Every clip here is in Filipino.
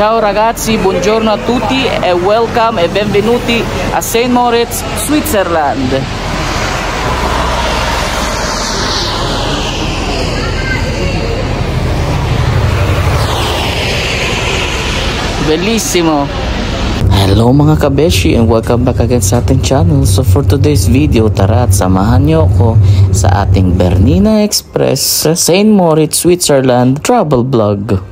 Ciao ragazzi, buongiorno a tutti e welcome e benvenuti a St. Moritz, Switzerland. Bellissimo! Hello mga kabeshi and welcome back again sa ating channel. So for today's video, tara at samahan nyo ako sa ating Bernina Express St. Moritz, Switzerland travel vlog.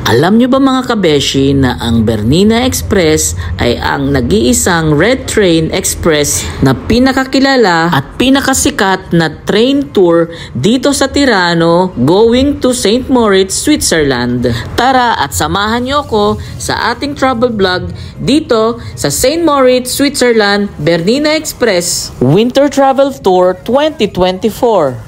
Alam nyo ba mga kabeshi na ang Bernina Express ay ang nag-iisang Red Train Express na pinakakilala at pinakasikat na train tour dito sa Tirano going to St. Moritz, Switzerland. Tara at samahan nyo ako sa ating travel vlog dito sa St. Moritz, Switzerland Bernina Express Winter Travel Tour 2024.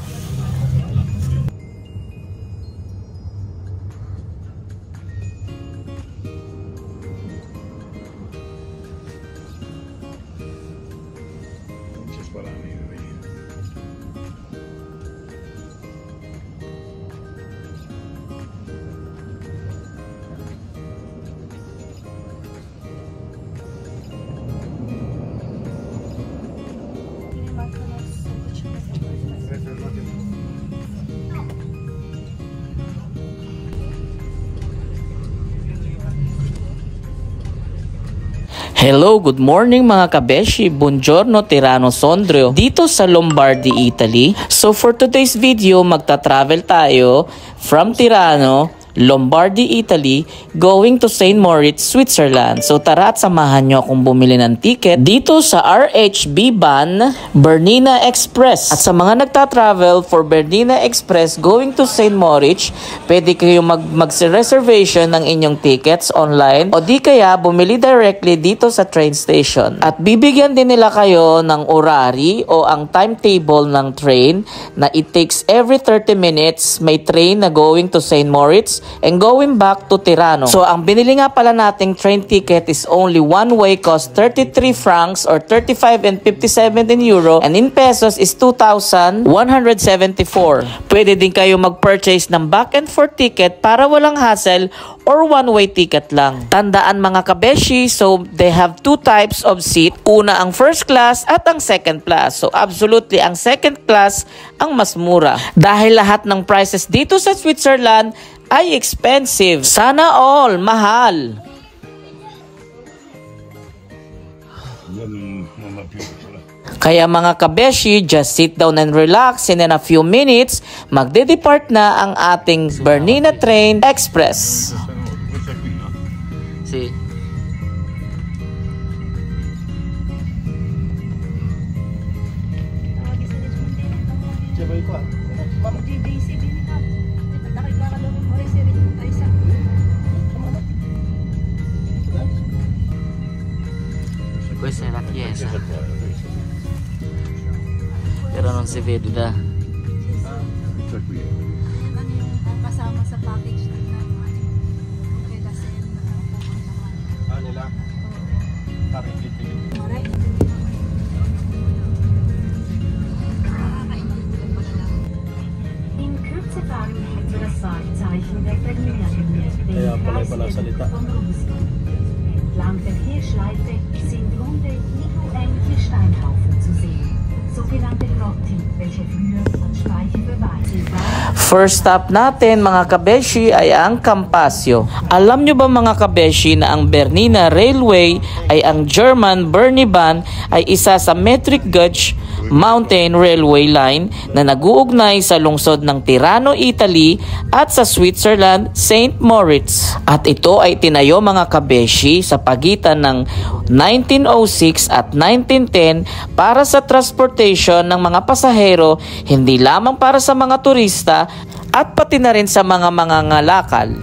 Hello, good morning mga kabeshi. Buongiorno, Tirano Sondrio. Dito sa Lombardy, Italy. So for today's video, magta-travel tayo from Tirano, Lombardy, Italy, going to St. Moritz, Switzerland. So tara at samahan nyo akong bumili ng ticket dito sa RHB Bahn Bernina Express. At sa mga nagta-travel for Bernina Express going to St. Moritz, pwede kayo mag-reservation ng inyong tickets online o di kaya bumili directly dito sa train station. At bibigyan din nila kayo ng orary o ang timetable ng train na it takes every 30 minutes may train na going to St. Moritz and going back to Tirano. So ang binili nga pala nating train ticket is only one way, cost 33 francs or 35 and 57 in euro, and in pesos is 2,174. Pwede din kayo mag-purchase ng back and forth ticket para walang hassle or one-way ticket lang. Tandaan mga kabeshi, so they have two types of seat. Una ang first class at ang second class. So absolutely ang second class ang mas mura. Dahil lahat ng prices dito sa Switzerland ay expensive. Sana all mahal. Kaya mga kabeshi, just sit down and relax, and in a few minutes, magde-depart na ang ating Bernina Train Express. See? Questa è la chiesa, però non si vede da. Kasama sa package nila nila. In Kürze fahren wir das Wahrzeichen der Bernina Linie. Entlang der Hirschleife sind runde, mittelähnliche Steinhaufen zu sehen, sogenannte Grotti, welche früher als Speicher beweisen waren. First stop natin mga kabeshi ay ang Campasio. Alam nyo ba mga kabeshi na ang Bernina Railway ay ang German Bernibahn ay isa sa metric gauge mountain railway line na nag-uugnay sa lungsod ng Tirano, Italy at sa Switzerland, St. Moritz. At ito ay tinayo mga kabeshi sa pagitan ng 1906 at 1910 para sa transportation ng mga pasahero, hindi lamang para sa mga turista at pati na rin sa mga mangangalakal.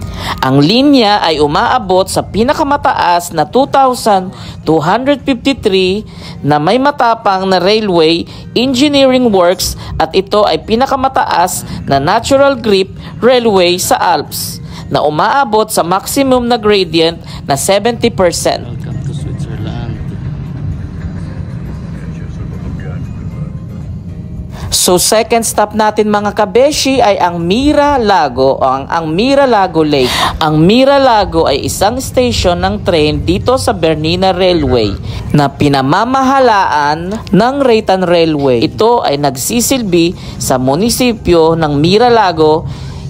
Ang linya ay umaabot sa pinakamataas na 2,253 na may matapang na railway engineering works at ito ay pinakamataas na natural grip railway sa Alps na umaabot sa maximum na gradient na 70%. Welcome to Switzerland. So second stop natin mga kabeshi ay ang Mira Lago o ang Mira Lago Lake. Ang Mira Lago ay isang station ng train dito sa Bernina Railway na pinamamahalaan ng Raytan Railway. Ito ay nagsisilbi sa munisipyo ng Mira Lago,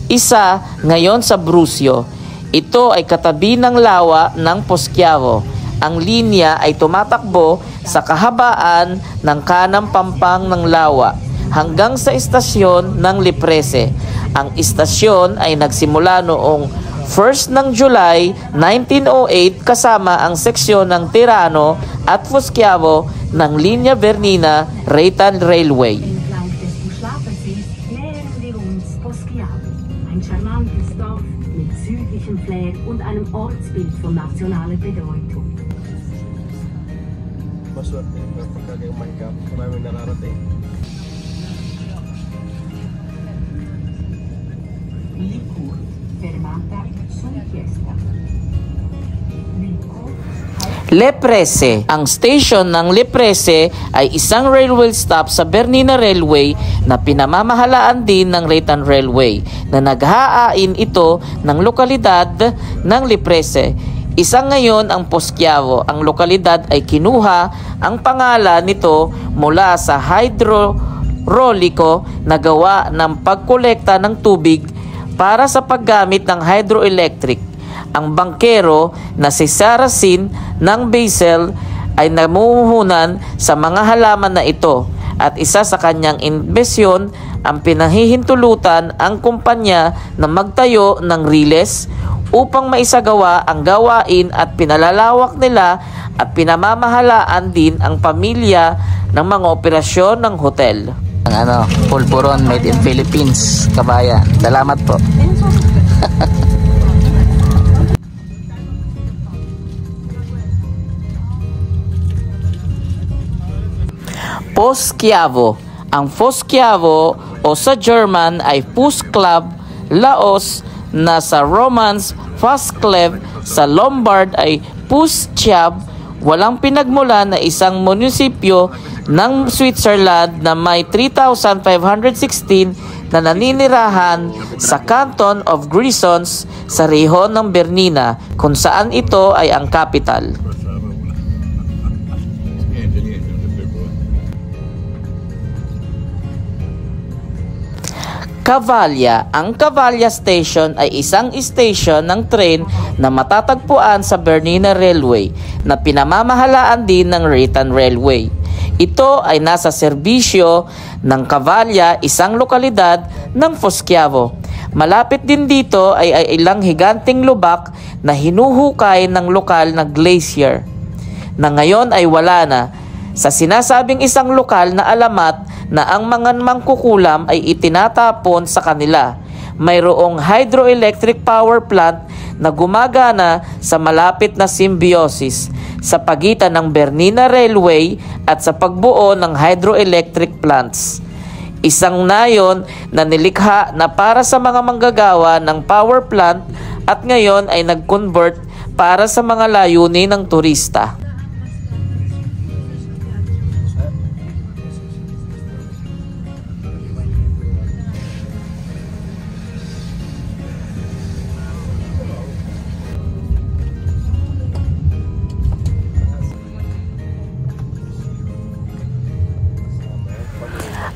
isa ngayon sa Brusio. Ito ay katabi ng lawa ng Posquiavo. Ang linya ay tumatakbo sa kahabaan ng kanang pampang ng lawa hanggang sa istasyon ng Liprese. Ang istasyon ay nagsimula noong 1 ng July 1908 kasama ang seksyon ng Tirano at Posquiavo ng Linya Bernina Raytan Railway. Entlang des Buschlafersees nähern wir uns Posquiavo, ein charmantes Dorf mit südlichem Flair und einem Ortsbild von nationaler Bedeutung. Maswerte yung pagkagang mahikap. Maraming nararating. Licur, fermata sul Chiesta. Licur, Liprese. Ang station ng Liprese ay isang railway stop sa Bernina Railway na pinamamahalaan din ng Raytan Railway na naghahain ito ng lokalidad ng Liprese. Isa ngayon ang Posquiavo. Ang lokalidad ay kinuha ang pangalan nito mula sa hydroliko na gawa ng pagkolekta ng tubig para sa paggamit ng hydroelectric. Ang bangkero na si Saracen ng Basel ay namumuhunan sa mga halaman na ito at isa sa kanyang imbesyon ang pinahihintulutan ang kumpanya na magtayo ng riles upang maisagawa ang gawain at pinalalawak nila at pinamamahalaan din ang pamilya ng mga operasyon ng hotel. Ang pulburon made in Philippines, kabayan. Salamat po. Posquiavo. Ang Posquiavo o sa German ay Pusclub, Laos na sa Romance Fasclev, sa Lombard ay Pusciab. Walang pinagmulan na isang munisipyo ng Switzerland na may 3,516 na naninirahan sa Canton of Grisons sa rehon ng Bernina kung saan ito ay ang capital. Cavalla. Ang Cavalla Station ay isang station ng tren na matatagpuan sa Bernina Railway na pinamamahalaan din ng Raytan Railway. Ito ay nasa serbisyo ng Cavalla, isang lokalidad ng Posquiavo. Malapit din dito ay ilang higanting lubak na hinuhukay ng lokal na glacier na ngayon ay wala na. Sa sinasabing isang lokal na alamat na ang mga mangkukulam ay itinatapon sa kanila. Mayroong hydroelectric power plant na gumagana sa malapit na symbiosis sa pagitan ng Bernina Railway at sa pagbuo ng hydroelectric plants. Isang nayon na nilikha na para sa mga manggagawa ng power plant at ngayon ay nag-convert para sa mga layunin ng turista.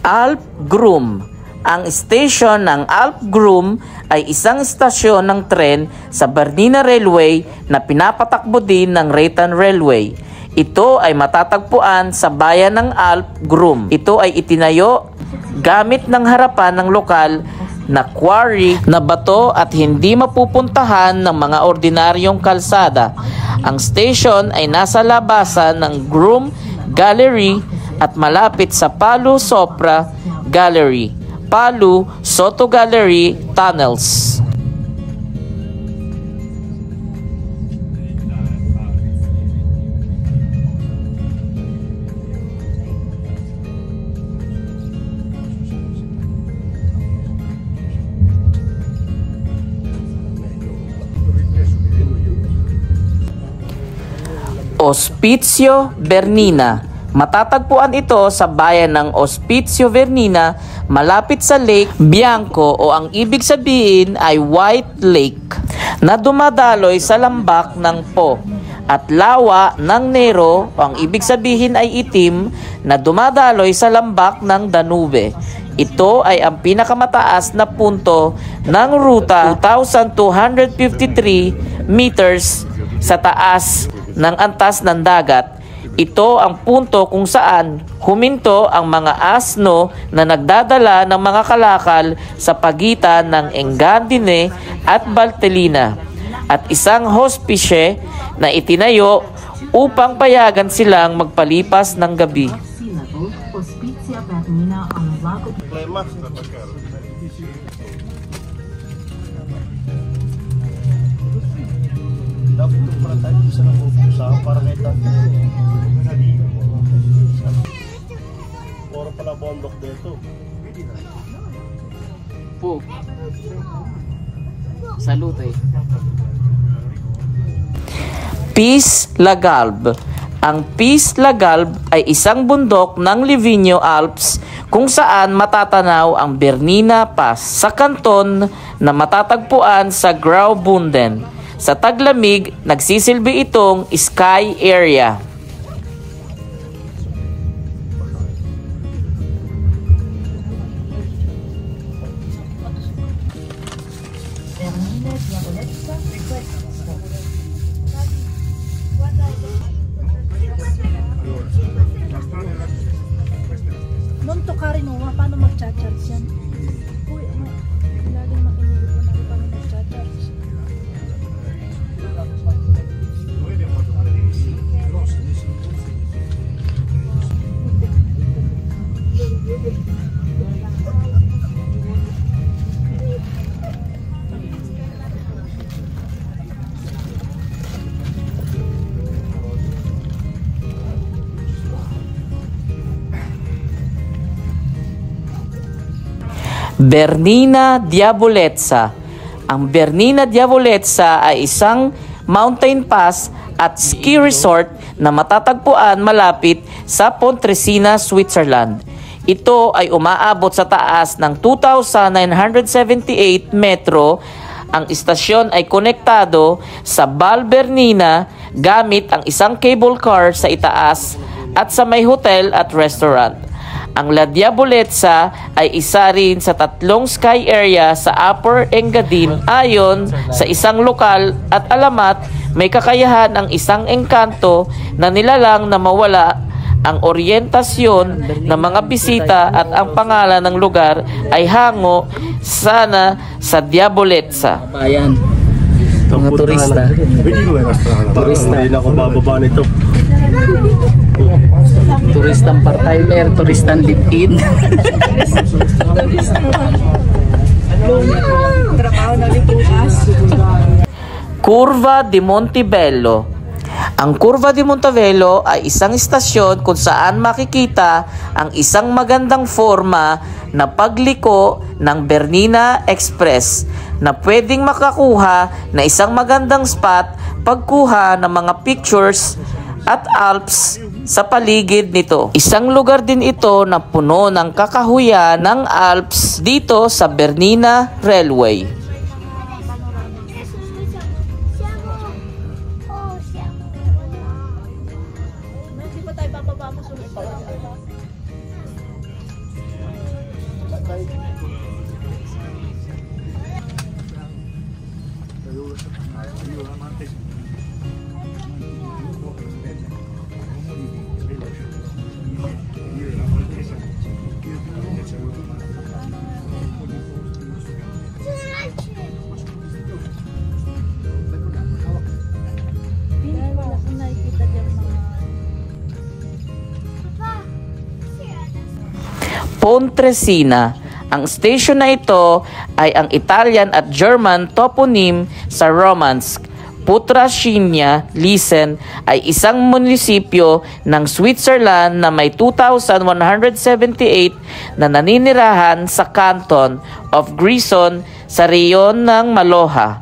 Alpgrum. Ang station ng Alpgrum ay isang istasyon ng tren sa Bernina Railway na pinapatakbo din ng Raytan Railway. Ito ay matatagpuan sa bayan ng Alpgrum. Ito ay itinayo gamit ng harapan ng lokal na quarry na bato at hindi mapupuntahan ng mga ordinaryong kalsada. Ang station ay nasa labasan ng Groom Gallery at malapit sa Palu Sopra Gallery, Palu Soto Gallery Tunnels. Ospicio Bernina. Matatagpuan ito sa bayan ng Ospicio Bernina, malapit sa Lake Bianco o ang ibig sabihin ay White Lake, na dumadaloy sa lambak ng Po, at lawa ng Nero o ang ibig sabihin ay itim, na dumadaloy sa lambak ng Danube. Ito ay ang pinakamataas na punto ng ruta, 2,253 meters sa taas ng antas ng dagat. Ito ang punto kung saan huminto ang mga asno na nagdadala ng mga kalakal sa pagitan ng Engadine at Valtellina, at isang hospice na itinayo upang payagan silang magpalipas ng gabi. Hospitia Bernina ang Lago. Problema. Dapat ito pala tayo isa ng usaha para kahit natin. Puro pala bondok dito. Po. Salute. Piz Lagalb. Ang Piz Lagalb ay isang bundok ng Livigno Alps kung saan matatanaw ang Bernina Pass sa kanton na matatagpuan sa Graubünden. Sa taglamig, nagsisilbi itong ski area. Bernina Diabolezza. Monto ka rin, paano mag-charge yan? Uy, laging makinig ko na paano mag-charge. Bernina Diabolezza. Ang Bernina Diabolezza ay isang mountain pass at ski resort na matatagpuan malapit sa Pontresina, Switzerland. Ito ay umaabot sa taas ng 2,978 metro. Ang istasyon ay konektado sa Val Bernina gamit ang isang cable car sa itaas at sa may hotel at restaurant. Ang La Diabolezza ay isa rin sa 3 ski area sa Upper Engadine. Ayon sa isang lokal at alamat, may kakayahan ang isang engkanto na nilalang na mawala ang oryentasyon ng mga bisita, at ang pangalan ng lugar ay hango sana sa Diabolezza. Bayan. Mga turista. Turista. Hindi na ako bababa nito. Turistang part-timer, turistang live-in. Curva di Montebello. Ang Curva di Montebello ay isang istasyon kung saan makikita ang isang magandang forma na pagliko ng Bernina Express na pwedeng makakuha na isang magandang spot pagkuha ng mga pictures at Alps sa paligid nito. Isang lugar din ito na puno ng kakahuyan ng Alps dito sa Bernina Railway. Hindi pa tayo bababa mo sunod pa. Pontresina. Ang station na ito ay ang Italian at German toponym sa Romance. Pontresina, Lisen ay isang munisipyo ng Switzerland na may 2,178 na naninirahan sa canton of Grisons sa reyon ng Maloha.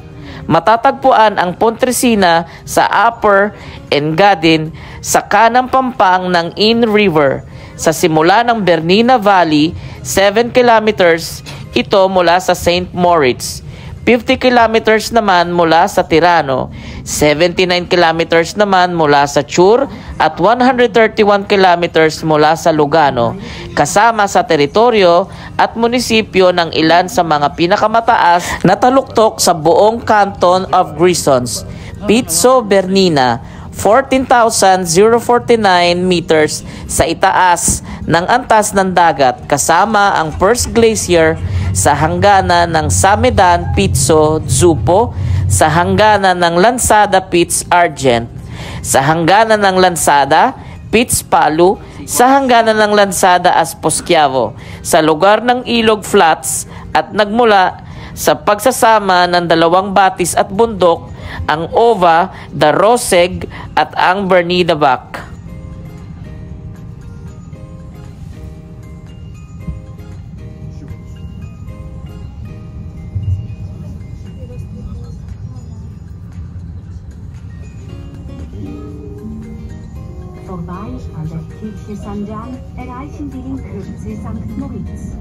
Matatagpuan ang Pontresina sa Upper Engadin sa kanang pampang ng In River. Sa simula ng Bernina Valley, 7 kilometers ito mula sa St. Moritz. 50 kilometers naman mula sa Tirano, 79 kilometers naman mula sa Chur at 131 kilometers mula sa Lugano, kasama sa teritoryo at munisipyo ng ilan sa mga pinakamataas na taluktok sa buong Canton of Grisons. Pizzo Bernina, 14,049 meters sa itaas ng antas ng dagat, kasama ang First Glacier sa hangganan ng Samedan Pizzo Zupo, sa hangganan ng Lansada Piz Argent, sa hangganan ng Lansada Piz Palu, sa hangganan ng Lansada Asposquiavo, sa lugar ng Ilog Flats, at nagmula sa pagsasama ng dalawang batis at bundok, ang Ova, the Roseg at ang Bernina Bac. Vorbei an der Kirche St. Jan erreichen Sie in Kürze St. Moritz.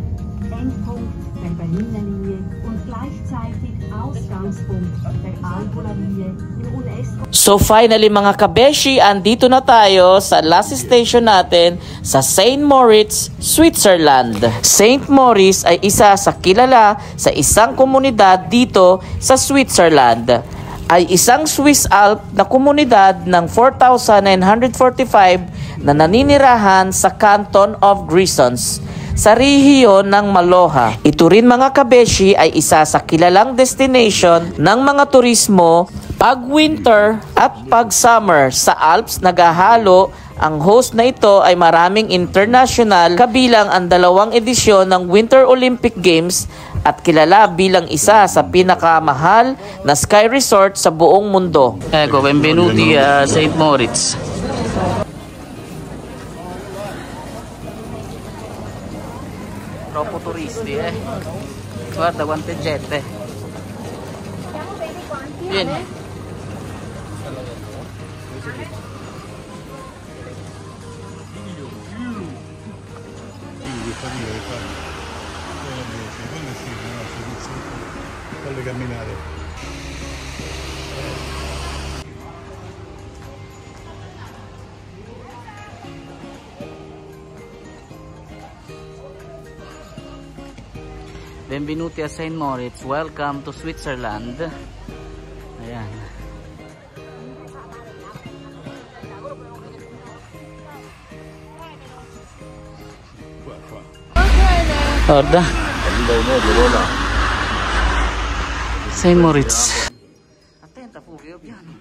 Endpunkt der Berliner Linie und gleichzeitig Ausgangspunkt der Albola Linie im UNESCO. So finally mga kabeshi, andito na tayo sa last station natin sa St. Moritz, Switzerland. St. Moritz ay isa sa kilala sa isang komunidad dito sa Switzerland. Ay isang Swiss Alp na komunidad ng 4,945 na naninirahan sa Canton of Grisons, sa rehiyon ng Maloha. Ito rin mga kabeshi ay isa sa kilalang destination ng mga turismo pag winter at pag summer. Sa Alps naghahalo ang host na ito ay maraming international, kabilang ang 2 edisyon ng Winter Olympic Games at kilala bilang isa sa pinakamahal na ski resort sa buong mundo. Ecco, benvenuti a St. Moritz. Troppo turisti, Guarda quante gente. Vieni. Falle camminare. Benvenuti a St. Moritz. Welcome to Switzerland. Ayan. Guarda. St. Moritz. Attenta Fulvio, piano.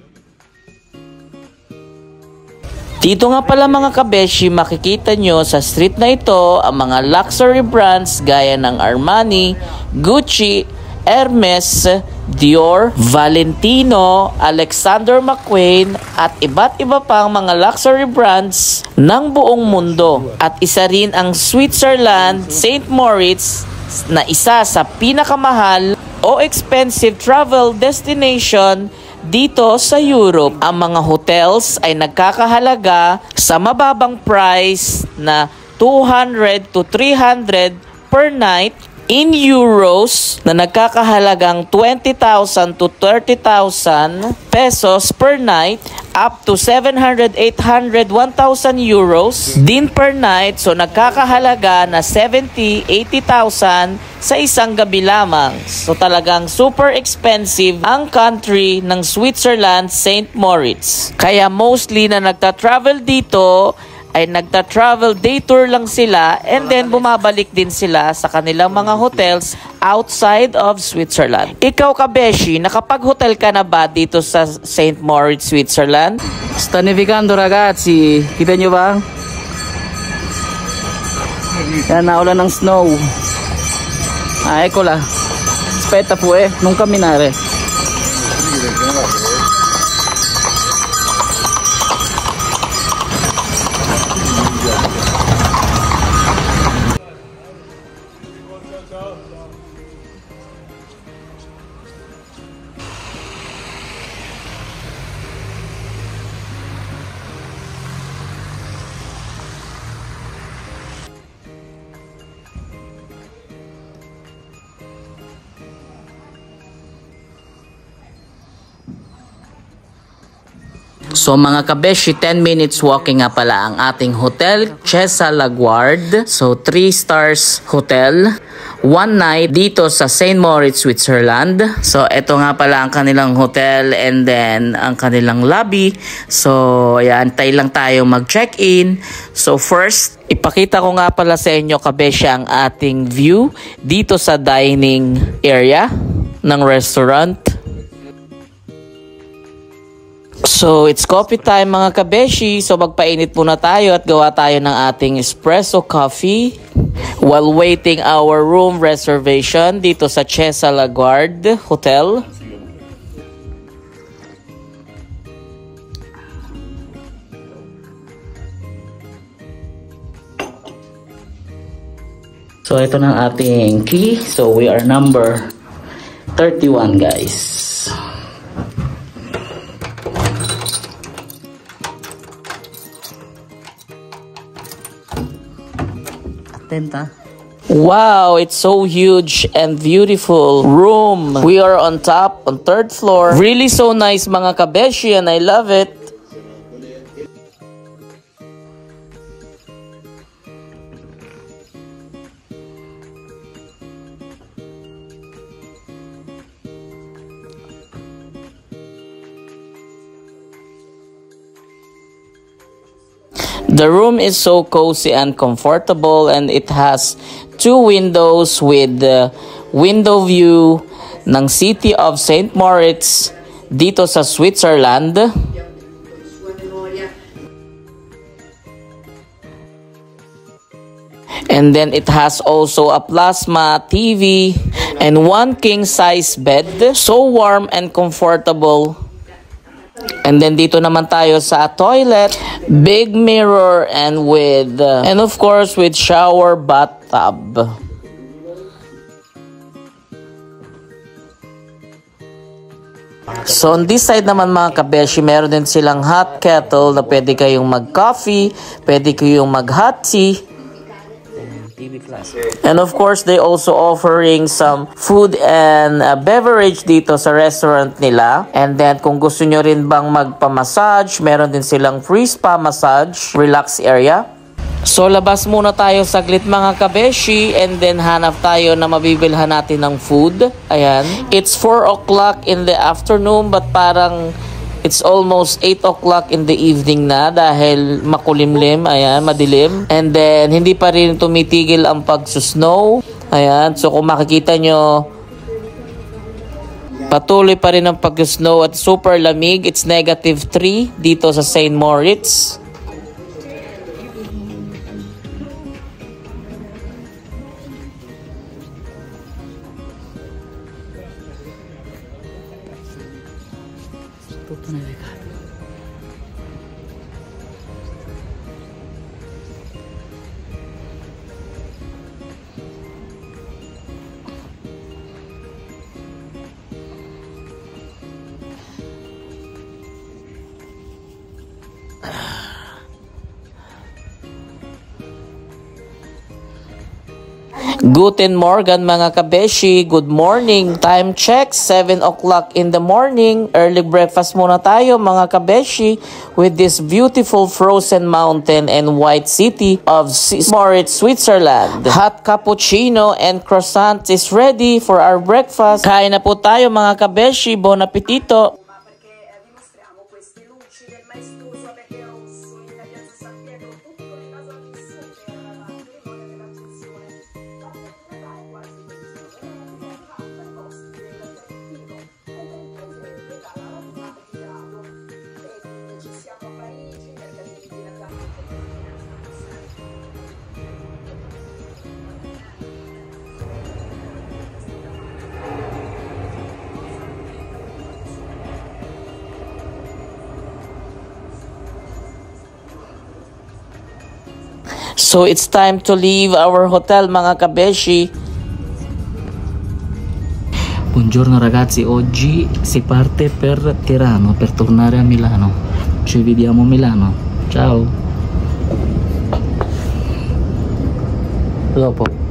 Dito nga pala mga kabeshi, makikita nyo sa street na ito ang mga luxury brands gaya ng Armani, Gucci, Hermes, Dior, Valentino, Alexander McQueen at iba't iba pang mga luxury brands ng buong mundo. At isa rin ang Switzerland, St. Moritz na isa sa pinakamahal o expensive travel destination dito sa Europe. Ang mga hotels ay nagkakahalaga sa mababang price na 200 to 300 per night, in euros na nagkakahalagang 20,000 to 30,000 pesos per night, up to 700, 800, 1,000 euros din per night. So nagkakahalaga na 70, 80,000 sa isang gabi lamang. So talagang super expensive ang country ng Switzerland, St. Moritz. Kaya mostly na nagta-travel dito ay nagta-travel day tour lang sila, and then bumabalik din sila sa kanilang mga hotels outside of Switzerland. Ikaw kabeshi, nakapag-hotel ka na ba dito sa St. Moritz, Switzerland? Sta nevicando ragazzi, kita nyo ba? Yan, naulan ng snow. Eccola. Aspetta po non camminare. So mga kabeshi, 10 minutes walking nga pala ang ating hotel, Chesa Laguard. So 3 stars hotel. 1 night dito sa St. Moritz, Switzerland. So ito nga pala ang kanilang hotel and then ang kanilang lobby. So ayan, tayo lang tayo mag-check-in. So first, ipakita ko nga pala sa inyo kabeshi ang ating view dito sa dining area ng restaurant. So, it's coffee time mga kabeshi. So, magpainit muna tayo at gawa tayo ng ating espresso coffee while waiting our room reservation dito sa Chesa Laguard Hotel. So, ito na ang ating key. So, we are number 31 guys. Wow, it's so huge and beautiful room. We are on top, on 3rd floor. Really so nice mga kabeshi and I love it. The room is so cozy and comfortable and it has 2 windows with the window view ng city of St. Moritz dito sa Switzerland. And then it has also a plasma TV and 1 king size bed. So warm and comfortable. And then dito naman tayo sa toilet, big mirror and with and of course with shower bathtub. So on this side naman mga kabeshi, meron din silang hot kettle na pwede kayong mag-coffee, pwede kayong mag-hot tea. And of course, they also offering some food and beverage dito sa restaurant nila. And then, kung gusto nyo rin bang magpa-massage, meron din silang free spa massage, relax area. So, labas muna tayo saglit mga kabeshi and then hanap tayo na mabibilhan natin ng food. Ayan. It's 4 o'clock in the afternoon but parang it's almost 8 o'clock in the evening na dahil makulimlim, ayan, madilim. And then, hindi pa rin tumitigil ang pagsusnow. Ayan, so kung makikita nyo, patuloy pa rin ang pag-snow at super lamig. It's -3 dito sa St. Moritz. Guten Morgen mga kabeshi, good morning. Time check, 7 o'clock in the morning. Early breakfast muna tayo mga kabeshi with this beautiful frozen mountain and white city of St. Moritz, Switzerland. Hot cappuccino and croissant is ready for our breakfast. Kain na po tayo mga kabeshi, buon appetito. So it's time to leave our hotel mga kabeshi. Buongiorno ragazzi, oggi si parte per Tirano per tornare a Milano. Ci vediamo a Milano. Ciao. Dopo.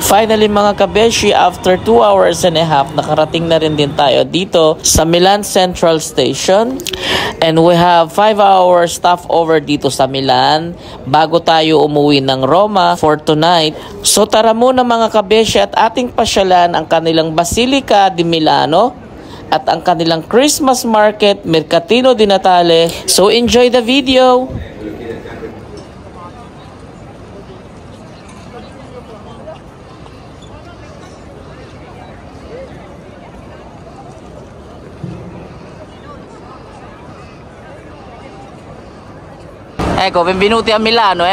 Finally mga kabeshi, after 2 hours and a half, nakarating na rin din tayo dito sa Milan Central Station. And we have 5 hours stopover dito sa Milan bago tayo umuwi ng Roma for tonight. So tara muna mga kabeshi at ating pasyalan ang kanilang Basilica di Milano at ang kanilang Christmas market, Mercatino di Natale. So enjoy the video! Ecco, benvenuti a Milano,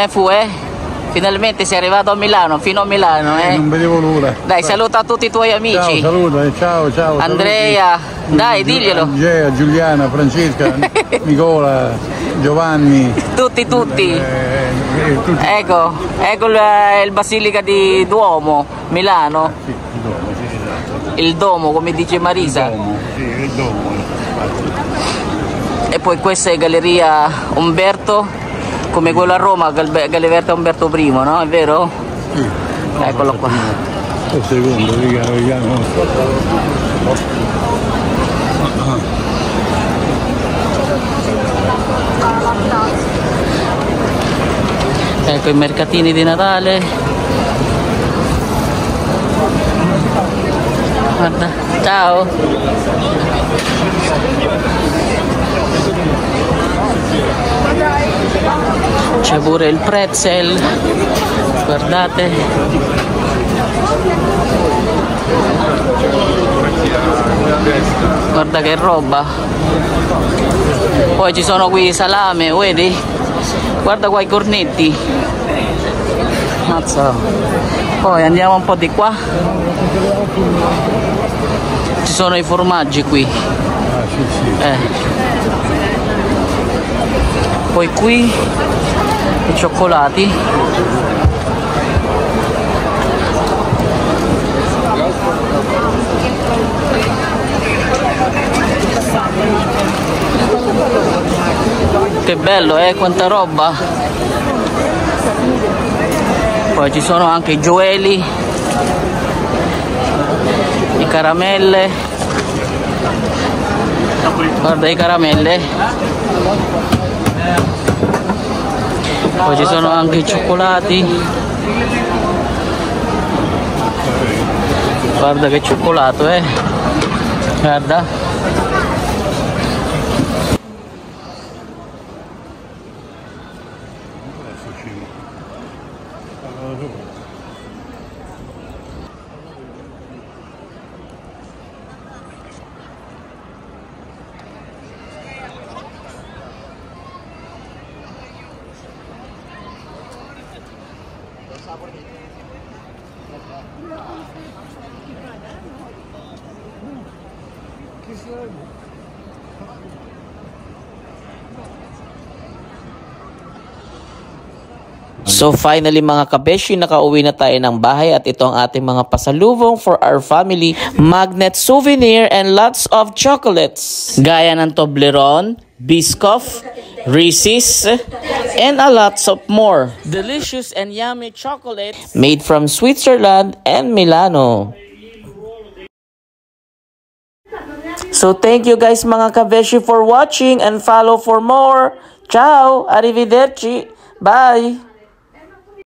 Finalmente sei arrivato a Milano, fino a Milano, Non vedevo l'ora. Dai, saluta a tutti i tuoi amici. Ciao, saluto, ciao. Andrea, dai, diglielo. Andrea, Giuliana, Francesca, Nicola, Giovanni. Tutti. Tutti. Ecco il Basilica di Duomo, Milano. Sì, il Duomo, sì, esatto. Il Domo, come dice Marisa. Il Duomo. E poi questa è Galleria Umberto, come quello a Roma, Galleria Umberto I, no? È vero? Sì. Eccolo qua. Un secondo, vediamo. Ecco i mercatini di Natale. Guarda, ciao. C'è pure il pretzel, guardate. Guarda che roba. Poi ci sono qui i salame, vedi? Guarda qua i cornetti. Mazza. Poi andiamo un po' di qua. Ci sono i formaggi qui. Poi qui i cioccolati. Che bello, quanta roba. Poi ci sono anche i gioielli, i caramelle. Guarda i caramelle. Poi ci sono anche i cioccolati. Guarda che cioccolato, guarda. So finally mga kabeshi, nakauwi na tayo ng bahay at ito ang ating mga pasalubong for our family. Magnet souvenir and lots of chocolates. Gaya ng Toblerone, Biscoff, Reese's, and a lots of more. Delicious and yummy chocolates made from Switzerland and Milano. So thank you guys mga kabeshi for watching and follow for more. Ciao! Arrivederci! Bye!